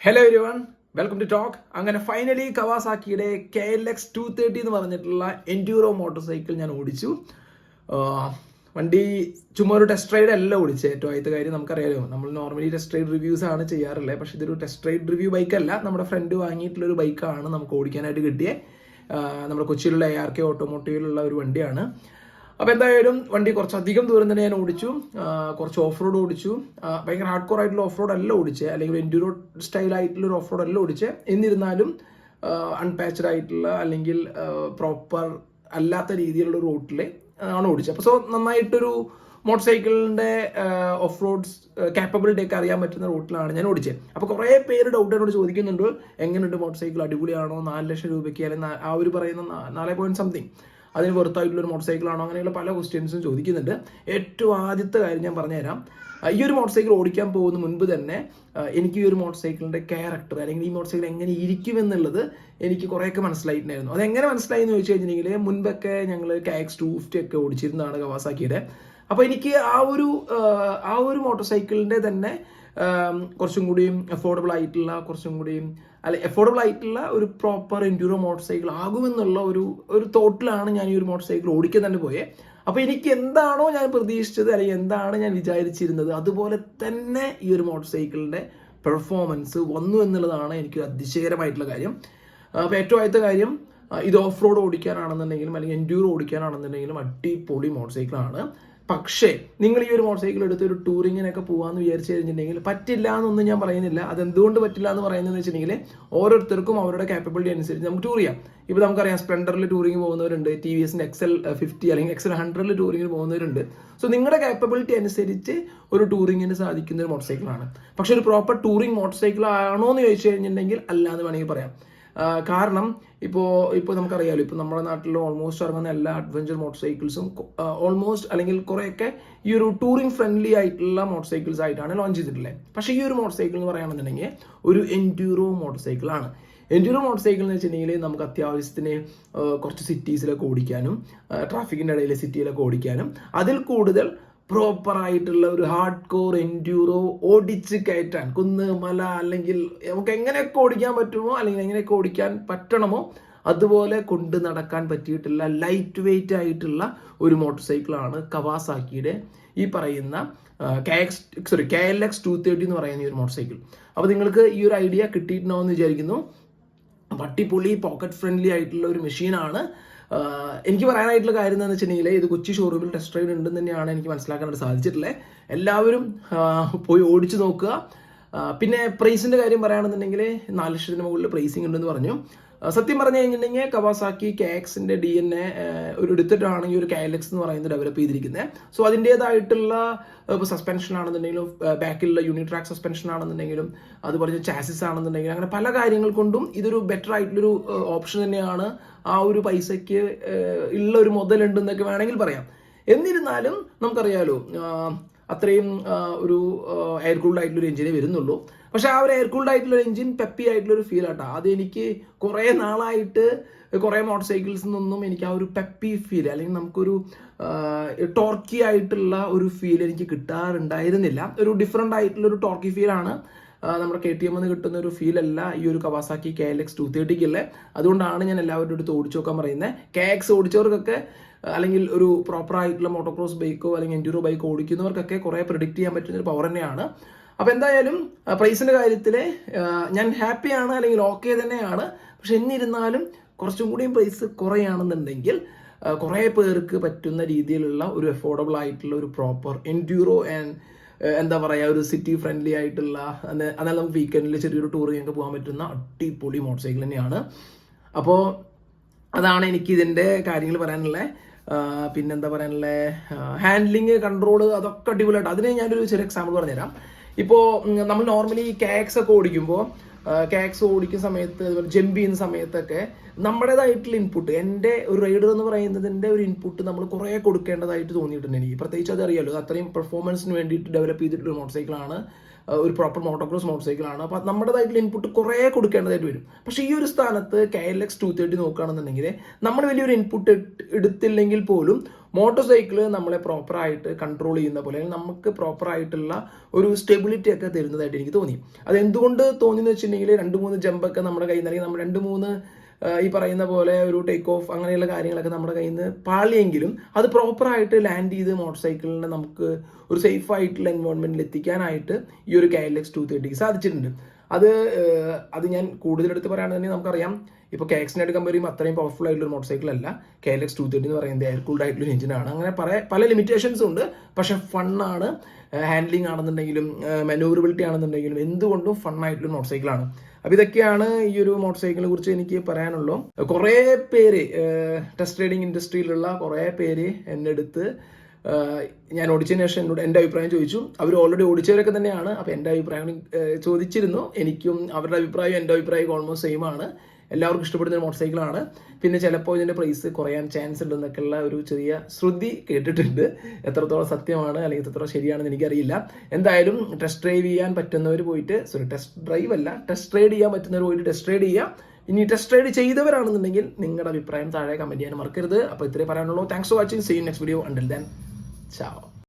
Hello everyone, welcome to talk. അങ്ങനെ finally കവാസാക്കിയുടെ KLX 230 എന്ന് പറഞ്ഞിട്ടുള്ള എൻഡ്യൂറോ മോട്ടോർ സൈക്കിൾ ഞാൻ ഓടിച്ചു. വണ്ടി ചുമ്മാ ഒരു ടെസ്റ്റ് റൈഡ് അല്ല ഓടിച്ചത്. ഏറ്റവും ആദ്യത്തെ കാര്യം നമുക്കറിയാലോ, നമ്മൾ നോർമലി ടെസ്റ്റ് റൈഡ് റിവ്യൂസ് ആണ് ചെയ്യാറുള്ളത്. പക്ഷേ ഇതൊരു ടെസ്റ്റ് റൈഡ് റിവ്യൂ ബൈക്കല്ല, നമ്മുടെ ഫ്രണ്ട് വാങ്ങിയിട്ടുള്ളൊരു ബൈക്കാണ് നമുക്ക് ഓടിക്കാനായിട്ട് കിട്ടിയത്. നമ്മുടെ കൊച്ചിയിലുള്ള ARK ഓട്ടോമോട്ടീവിലുള്ള ഒരു വണ്ടിയാണ്. അപ്പോൾ എന്തായാലും വണ്ടി കുറച്ചധികം ദൂരം തന്നെ ഞാൻ ഓടിച്ചു. കുറച്ച് ഓഫ് റോഡ് ഓടിച്ചു. ഭയങ്കര ഹാർഡ് കോർ ആയിട്ടുള്ള ഓഫ് റോഡ് അല്ല ഓടിച്ചത്, അല്ലെങ്കിൽ എൻഡ്യൂറോ സ്റ്റൈൽ ആയിട്ടുള്ള ഒരു ഓഫ് റോഡ് അല്ല ഓടിച്ചത്. എന്നിരുന്നാലും അൺപാച്ച്ഡ് ആയിട്ടുള്ള അല്ലെങ്കിൽ പ്രോപ്പർ അല്ലാത്ത രീതിയിലുള്ള റൂട്ടിൽ ആണ് ഓടിച്ചത്. അപ്പോൾ നന്നായിട്ടൊരു മോട്ടോർ സൈക്കിളിൻ്റെ ഓഫ് റോഡ്സ് കാപ്പബിലിറ്റി ഒക്കെ അറിയാൻ പറ്റുന്ന റൂട്ടിലാണ് ഞാൻ ഓടിച്ചത്. അപ്പോൾ കുറേ പേര് ഡൗട്ട് എന്നോട് ചോദിക്കുന്നുണ്ട്, എങ്ങനെയുണ്ട് മോട്ടോർ സൈക്കിൾ, അടിപൊളിയാണോ, 4 ലക്ഷം രൂപയ്ക്ക് അല്ലെങ്കിൽ ആ ഒരു പറയുന്ന 4 പോയിന്റ് സംതിങ് അതിന് വെറുത്തായിട്ടുള്ളൊരു മോട്ടോർ സൈക്കിളാണോ, അങ്ങനെയുള്ള പല ക്വസ്റ്റ്യൻസും ചോദിക്കുന്നുണ്ട്. ഏറ്റവും ആദ്യത്തെ കാര്യം ഞാൻ പറഞ്ഞുതരാം. ഈ ഒരു മോട്ടോർ സൈക്കിൾ ഓടിക്കാൻ പോകുന്ന മുൻപ് തന്നെ എനിക്ക് ഈ ഒരു മോട്ടോർ സൈക്കിളിൻ്റെ ക്യാരക്ടർ അല്ലെങ്കിൽ ഈ മോട്ടോർ സൈക്കിൾ എങ്ങനെ ഇരിക്കുമെന്നുള്ളത് എനിക്ക് കുറേയൊക്കെ മനസ്സിലായിട്ടുണ്ടായിരുന്നു. അതെങ്ങനെ മനസ്സിലായി എന്ന് ചോദിച്ചു കഴിഞ്ഞിട്ടുണ്ടെങ്കിൽ, മുൻപൊക്കെ ഞങ്ങൾ KX 250 ഒക്കെ ഓടിച്ചിരുന്നതാണ് കവാസാക്കിയുടെ. അപ്പോൾ എനിക്ക് ആ ഒരു മോട്ടോർ സൈക്കിളിൻ്റെ തന്നെ കുറച്ചും കൂടിയും അഫോർഡബിൾ ആയിട്ടുള്ള ഒരു പ്രോപ്പർ എൻഡ്യൂറോ മോട്ടോർ സൈക്കിൾ ആകുമെന്നുള്ള ഒരു തോട്ടിലാണ് ഞാൻ ഈ ഒരു മോട്ടോർ സൈക്കിൾ ഓടിക്കാൻ തന്നെ പോയത്. അപ്പോൾ എനിക്ക് എന്താണോ ഞാൻ പ്രതീക്ഷിച്ചത് അല്ലെങ്കിൽ എന്താണ് ഞാൻ വിചാരിച്ചിരുന്നത്, അതുപോലെ തന്നെ ഈ ഒരു മോട്ടോർ സൈക്കിളിൻ്റെ പെർഫോമൻസ് വന്നു എന്നുള്ളതാണ് എനിക്കൊരു അതിശയകരമായിട്ടുള്ള കാര്യം. അപ്പോൾ ഏറ്റവും ആദ്യത്തെ കാര്യം, ഇത് ഓഫ് റോഡ് ഓടിക്കാനാണെന്നുണ്ടെങ്കിലും അല്ലെങ്കിൽ എൻഡ്യൂറോ ഓടിക്കാനാണെന്നുണ്ടെങ്കിലും അടിപൊളി മോട്ടോർ സൈക്കിളാണ്. പക്ഷേ നിങ്ങൾ ഈ ഒരു മോട്ടോർ സൈക്കിൾ എടുത്ത് ഒരു ടൂറിങ്ങിനൊക്കെ പോകാമെന്ന് വിചാരിച്ചു കഴിഞ്ഞിട്ടുണ്ടെങ്കിൽ പറ്റില്ല എന്നൊന്നും ഞാൻ പറയുന്നില്ല. അതെന്തുകൊണ്ട് പറ്റില്ല എന്ന് പറയുന്നതെന്ന് വെച്ചിട്ടുണ്ടെങ്കിൽ, ഓരോരുത്തർക്കും അവരുടെ കാപ്പബിലിറ്റി അനുസരിച്ച് നമുക്ക് ടൂർ ചെയ്യാം. ഇപ്പോൾ നമുക്കറിയാം, സ്പ്ലെൻഡറിൽ ടൂറിങ് പോകുന്നവരുണ്ട്, TVSന്റെ XL50 അല്ലെങ്കിൽ XL100 ടൂറിങ്ങിന് പോകുന്നവരുണ്ട്. സോ നിങ്ങളുടെ കാപ്പബിലിറ്റി അനുസരിച്ച് ഒരു ടൂറിങ്ങിന് സാധിക്കുന്ന ഒരു മോട്ടോർ സൈക്കിളാണ്. പക്ഷെ ഒരു പ്രോപ്പർ ടൂറിങ് മോട്ടോർ സൈക്കിൾ ആണോ എന്ന് ചോദിച്ചു കഴിഞ്ഞിട്ടുണ്ടെങ്കിൽ അല്ല എന്ന് വേണമെങ്കിൽ പറയാം. കാരണം ഇപ്പോൾ നമുക്കറിയാമല്ലോ, ഇപ്പോൾ നമ്മുടെ നാട്ടിൽ ഓൾമോസ്റ്റ് ഇറങ്ങുന്ന എല്ലാ അഡ്വഞ്ചർ മോട്ടോർ സൈക്കിൾസും ഓൾമോസ്റ്റ് അല്ലെങ്കിൽ കുറേയൊക്കെ ഈ ഒരു ടൂറിംഗ് ഫ്രണ്ട്ലി ആയിട്ടുള്ള മോട്ടോർ സൈക്കിൾസ് ആയിട്ടാണ് ലോഞ്ച് ചെയ്തിട്ടുള്ളത്. പക്ഷേ ഈ ഒരു മോട്ടോർ സൈക്കിൾ എന്ന് പറയുകയാണെന്നുണ്ടെങ്കിൽ ഒരു എൻഡ്യൂറോ മോട്ടോർ സൈക്കിളാണ്. എൻഡ്യൂറോ മോട്ടോർ സൈക്കിൾ എന്ന് വെച്ചിട്ടുണ്ടെങ്കിൽ നമുക്ക് അത്യാവശ്യത്തിന് കുറച്ച് സിറ്റീസിലൊക്കെ ഓടിക്കാനും, ട്രാഫിക്കിൻ്റെ ഇടയിൽ സിറ്റിയിലൊക്കെ ഓടിക്കാനും, അതിൽ കൂടുതൽ പ്രോപ്പർ ആയിട്ടുള്ള ഒരു ഹാർഡ് കോർ എൻഡ്യൂറോ ഓടിച്ച് കയറ്റാൻ, കുന്ന് മല അല്ലെങ്കിൽ നമുക്ക് എങ്ങനെയൊക്കെ ഓടിക്കാൻ പറ്റുമോ അല്ലെങ്കിൽ എങ്ങനെയൊക്കെ ഓടിക്കാൻ പറ്റണമോ അതുപോലെ കൊണ്ട് നടക്കാൻ പറ്റിയിട്ടുള്ള ലൈറ്റ് വെയിറ്റ് ആയിട്ടുള്ള ഒരു മോട്ടോർ സൈക്കിളാണ് കവാസാക്കിയുടെ ഈ പറയുന്ന KLX 230 എന്ന് പറയുന്ന ഈ ഒരു മോട്ടോർ സൈക്കിൾ. അപ്പോൾ നിങ്ങൾക്ക് ഈ ഒരു ഐഡിയ കിട്ടിയിട്ടുണ്ടാവുമെന്ന് വിചാരിക്കുന്നു. അടിപൊളി പോക്കറ്റ് ഫ്രണ്ട്ലി ആയിട്ടുള്ള ഒരു മെഷീനാണ്. എനിക്ക് പറയാനായിട്ടുള്ള കാര്യം എന്താണെന്ന് വെച്ചിട്ടുണ്ടെങ്കിൽ, ഇത് കൊച്ചി ഷോറൂമിൽ ടെസ്റ്റ് റൈഡ് ഉണ്ടെന്ന് തന്നെയാണ് എനിക്ക് മനസ്സിലാക്കാനായിട്ട് സാധിച്ചിട്ടുള്ളത്. എല്ലാവരും പോയി ഓടിച്ചു നോക്കുക. പിന്നെ പ്രൈസിൻ്റെ കാര്യം പറയുകയാണെന്നുണ്ടെങ്കിൽ 4 ലക്ഷത്തിന് മുകളിൽ പ്രൈസിങ് ഉണ്ടെന്ന് പറഞ്ഞു. സത്യം പറഞ്ഞു കഴിഞ്ഞിട്ടുണ്ടെങ്കിൽ കവാസാക്കി KXന്റെ DNA ഒരു എടുത്തിട്ടാണ് ഈ ഒരു KLX എന്ന് പറയുന്നത് ഡെവലപ്പ് ചെയ്തിരിക്കുന്നത്. സോ അതിൻ്റേതായിട്ടുള്ള ഇപ്പോൾ സസ്പെൻഷൻ ആണെന്നുണ്ടെങ്കിലും, ബാക്കിലുള്ള യൂണിട്രാക്ക് സസ്പെൻഷൻ ആണെന്നുണ്ടെങ്കിലും, അതുപോലെ ചാസിസ് ആണെന്നുണ്ടെങ്കിലും, അങ്ങനെ പല കാര്യങ്ങൾ കൊണ്ടും ഇതൊരു ബെറ്റർ ആയിട്ടുള്ളൊരു ഓപ്ഷൻ തന്നെയാണ്. ആ ഒരു പൈസയ്ക്ക് ഉള്ള ഒരു മുതലുണ്ടെന്നൊക്കെ വേണമെങ്കിൽ പറയാം. എന്നിരുന്നാലും നമുക്കറിയാലോ, അത്രയും ഒരു എയർ കൂൾഡ് ആയിട്ടുള്ളൊരു എഞ്ചിനെ വരുന്നുള്ളൂ. പക്ഷെ ആ ഒരു എയർ കൂൾഡ് ആയിട്ടുള്ള എഞ്ചിൻ പെപ്പി ആയിട്ടുള്ളൊരു ഫീൽ ആട്ടോ. അത് എനിക്ക് കുറേ നാളായിട്ട് കുറേ മോട്ടോർ സൈക്കിൾസിൽ നിന്നും എനിക്ക് ആ ഒരു പെപ്പി ഫീൽ അല്ലെങ്കിൽ നമുക്കൊരു ടോർക്കി ആയിട്ടുള്ള ഒരു ഫീൽ എനിക്ക് കിട്ടാറുണ്ടായിരുന്നില്ല. ഒരു ഡിഫറെൻ്റ് ആയിട്ടുള്ളൊരു ടോർക്കി ഫീലാണ് നമ്മുടെ KTM എന്ന് കിട്ടുന്ന ഒരു ഫീൽ അല്ല ഈ ഒരു കവാസാക്കി KLX 230 അതുകൊണ്ടാണ് ഞാൻ എല്ലാവരുടെ അടുത്ത് ഓടിച്ചു നോക്കാൻ പറയുന്നത്. KX ഓടിച്ചവർക്കൊക്കെ അല്ലെങ്കിൽ ഒരു പ്രോപ്പർ ആയിട്ടുള്ള മോട്ടോക്രോസ് ബൈക്കോ അല്ലെങ്കിൽ എൻഡ്യൂറോ ബൈക്കോ ഓടിക്കുന്നവർക്കൊക്കെ കുറേ പ്രെഡിക്റ്റ് ചെയ്യാൻ പറ്റുന്ന ഒരു പവർ തന്നെയാണ്. അപ്പോൾ എന്തായാലും പ്രൈസിൻ്റെ കാര്യത്തിൽ ഞാൻ ഹാപ്പിയാണ് അല്ലെങ്കിൽ ഓക്കെ തന്നെയാണ്. പക്ഷെ എന്നിരുന്നാലും കുറച്ചും കൂടിയും പ്രൈസ് കുറയാണെന്നുണ്ടെങ്കിൽ കുറേ പേർക്ക് പറ്റുന്ന രീതിയിലുള്ള ഒരു അഫോർഡബിൾ ആയിട്ടുള്ള ഒരു പ്രോപ്പർ എൻഡ്യൂറോ ആൻഡ് എന്താ പറയുക, ഒരു സിറ്റി ഫ്രണ്ട്ലി ആയിട്ടുള്ള, എന്നാൽ നമുക്ക് വീക്കെൻഡിൽ ചെറിയൊരു ടൂറിങ്ങൊക്കെ പോകാൻ പറ്റുന്ന അടിപൊളി മോട്ടോർ സൈക്കിൾ തന്നെയാണ്. അപ്പോൾ അതാണ് എനിക്ക് ഇതിൻ്റെ കാര്യങ്ങൾ പറയാനുള്ളത്. പിന്നെന്താ പറയാനുള്ളത്, ഹാൻഡ്ലിങ്, കൺട്രോള്, അതൊക്കെ അടിപൊളിയായിട്ട്. അതിന് ഞാനൊരു ചെറിയ എക്സാമ്പിൾ പറഞ്ഞുതരാം. ഇപ്പോൾ നമ്മൾ നോർമലി KX ഒക്കെ ഓടിക്കുമ്പോൾ, KX ഓടിക്കുന്ന സമയത്ത്, അതുപോലെ ജമ്പ് ചെയ്യുന്ന സമയത്തൊക്കെ നമ്മുടേതായിട്ടുള്ള ഇൻപുട്ട്, എൻ്റെ ഒരു റൈഡർ എന്ന് പറയുന്നതിൻ്റെ ഒരു ഇൻപുട്ട് നമ്മൾ കുറേ കൊടുക്കേണ്ടതായിട്ട് തോന്നിയിട്ടുണ്ട് എനിക്ക്. പ്രത്യേകിച്ച് അതറിയാലോ, അത്രയും പെർഫോമൻസിന് വേണ്ടിയിട്ട് ഡെവലപ്പ് ചെയ്തിട്ടുള്ള മോട്ടോർ സൈക്കിളാണ്, ഒരു പ്രോപ്പർ മോട്ടോക്രോസ് മോട്ടോർ സൈക്കിളാണ്. അപ്പോൾ നമ്മുടേതായിട്ടുള്ള ഇൻപുട്ട് കുറേ കൊടുക്കേണ്ടതായിട്ട് വരും. പക്ഷേ ഈ ഒരു സ്ഥാനത്ത് KLX 230 നോക്കുകയാണെന്നുണ്ടെങ്കിൽ നമ്മൾ വലിയൊരു ഇൻപുട്ട് എടുത്തില്ലെങ്കിൽ പോലും മോട്ടോർ സൈക്കിൾ നമ്മളെ പ്രോപ്പറായിട്ട് കൺട്രോൾ ചെയ്യുന്ന പോലെ, അല്ലെങ്കിൽ നമുക്ക് പ്രോപ്പറായിട്ടുള്ള ഒരു സ്റ്റെബിലിറ്റി ഒക്കെ തരുന്നതായിട്ട് എനിക്ക് തോന്നി. അത് എന്തുകൊണ്ട് തോന്നിയെന്ന് വെച്ചിട്ടുണ്ടെങ്കിൽ 2-3 ജമ്പൊക്കെ നമ്മുടെ കയ്യിൽ നിന്ന്, അല്ലെങ്കിൽ നമ്മൾ 2-3 ഈ പറയുന്ന പോലെ ഒരു ടേക്ക് ഓഫ് അങ്ങനെയുള്ള കാര്യങ്ങളൊക്കെ നമ്മുടെ കയ്യിൽ നിന്ന് പാളിയെങ്കിലും അത് പ്രോപ്പറായിട്ട് ലാൻഡ് ചെയ്ത് മോട്ടോർ സൈക്കിളിനെ നമുക്ക് ഒരു സേഫ് ആയിട്ടുള്ള എൻവയോൺമെന്റിൽ എത്തിക്കാനായിട്ട് ഈ ഒരു KLX 230 സാധിച്ചിട്ടുണ്ട്. അത് ഞാൻ കൂടുതലെടുത്ത് പറയുകയാണെന്നുണ്ടെങ്കിൽ നമുക്കറിയാം, ഇപ്പോൾ KX-നായിട്ട് കമ്പയർ ചെയ്യുമ്പോൾ അത്രയും പവർഫുൾ ആയിട്ടുള്ള ഒരു മോട്ടോർ സൈക്കിൾ അല്ല KLX 230 എന്ന് പറയുന്നത്. എയർ കൂൾഡ് ആയിട്ടുള്ള എഞ്ചിനാണ്. അങ്ങനെ പല ലിമിറ്റേഷൻസും ഉണ്ട്. പക്ഷെ ഫണ്ണാണ്. ഹാൻഡ്ലിംഗ് ആണെന്നുണ്ടെങ്കിലും മാനൂവറബിലിറ്റി ആണെന്നുണ്ടെങ്കിലും എന്തുകൊണ്ടും ഫണ്ണായിട്ടുള്ള മോട്ടോർ സൈക്കിളാണ്. അപ്പോൾ ഇതൊക്കെയാണ് ഈ ഒരു മോട്ടോർ സൈക്കിളിനെ കുറിച്ച് എനിക്ക് പറയാനുള്ളൂ. കുറേ പേര് ടെസ്റ്റ് റൈഡിങ് ഇൻഡസ്ട്രിയിലുള്ള കുറേ പേര് എന്നെ അടുത്ത് ഞാൻ ഓടിച്ചതിന് ശേഷം എന്നോട് എൻ്റെ അഭിപ്രായം ചോദിച്ചു. അവർ ഓൾറെഡി ഓടിച്ചവരൊക്കെ തന്നെയാണ്. അപ്പോൾ എൻ്റെ അഭിപ്രായം ചോദിച്ചിരുന്നു. എനിക്കും അവരുടെ അഭിപ്രായം എൻ്റെ അഭിപ്രായം ഓൾമോസ്റ്റ് സെയിം ആണ്. എല്ലാവർക്കും ഇഷ്ടപ്പെടുന്ന ഒരു മോട്ടോർ സൈക്കിളാണ്. പിന്നെ ചിലപ്പോൾ ഇതിൻ്റെ പ്രൈസ് കുറയാൻ ചാൻസ് ഉണ്ടെന്നൊക്കെയുള്ള ഒരു ചെറിയ ശ്രുതി കേട്ടിട്ടുണ്ട്. എത്രത്തോളം സത്യമാണ് അല്ലെങ്കിൽ എത്രത്തോളം ശരിയാണെന്ന് എനിക്കറിയില്ല. എന്തായാലും ടെസ്റ്റ് ഡ്രൈവ് ചെയ്യാൻ പറ്റുന്നവർ പോയിട്ട്, ടെസ്റ്റ് റൈഡ് ചെയ്യാൻ പറ്റുന്നവർ പോയിട്ട് ടെസ്റ്റ് റൈഡ് ചെയ്യുക. ഇനി ടെസ്റ്റ് റൈഡ് ചെയ്തവരാണെന്നുണ്ടെങ്കിൽ നിങ്ങളുടെ അഭിപ്രായം താഴെ കമൻറ്റ് ചെയ്യാൻ മറക്കരുത്. അപ്പോൾ ഇത്രയും പറയാനുള്ളൂ. Thanks for watching. See you next video. Until then, ciao.